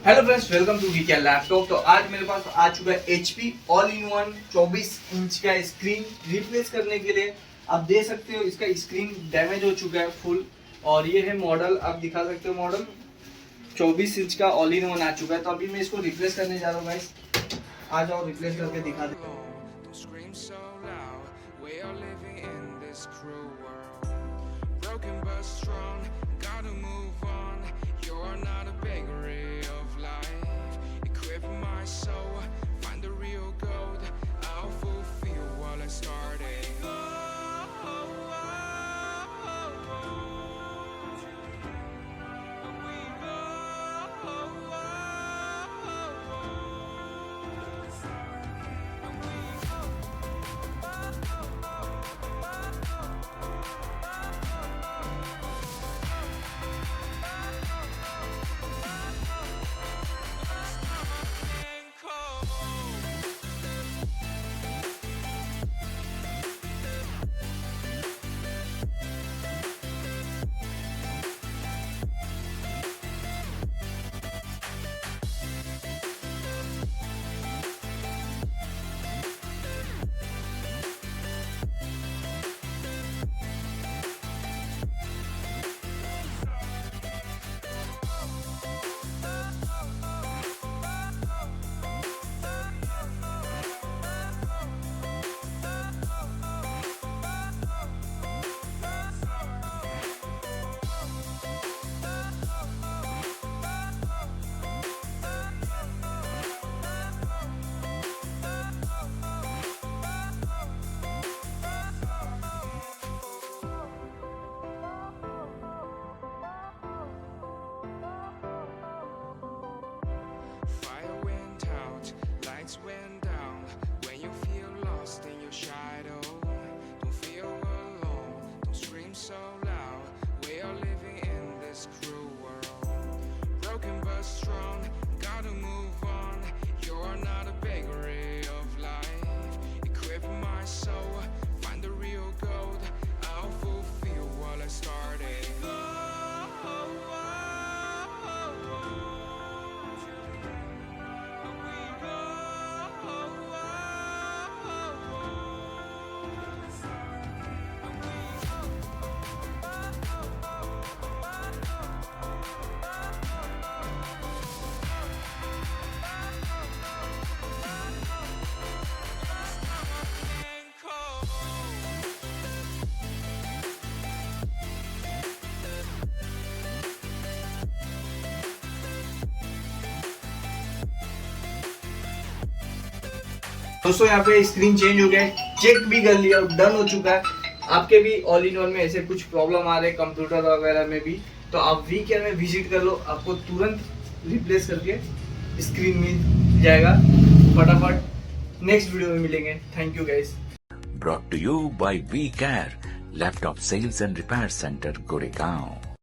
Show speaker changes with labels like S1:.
S1: Hello friends, welcome to VK laptop. तो आज मेरे पास आ चुका है HP all in one 24 inch का स्क्रीन रिप्लेस करने के लिए। आप देख सकते हो इसका स्क्रीन डैमेज हो चुका है फुल। और ये है मॉडल, आप दिखा सकते हो मॉडल 24 इंच का ऑल इन वन आ चुका है। तो अभी मैं इसको रिप्लेस करने जा रहा हूँ गाइस। आ जाओ रिप्लेस करके दिखा दे।
S2: Went down when you feel lost in your shadow. Don't feel alone, don't scream so loud. We are living in this cruel world. Broken but strong, gotta move on. You're not a bakery of life. Equip my soul, find the real gold. I'll fulfill what I started.
S1: दोस्तों यहाँ पे screen change हो गया है, check भी कर लिया, done हो चुका है। आपके भी ऑल इन वन में ऐसे कुछ प्रॉब्लम आ रहे हैं कंप्यूटर वगैरह में भी, तो आप वीकेयर में विजिट कर लो, आपको तुरंत रिप्लेस करके स्क्रीन मिल जाएगा फटाफट। नेक्स्ट वीडियो में मिलेंगे। Thank you guys.
S3: Brought to you by Vcarelaptops Sales and Repair Center, Goregaon.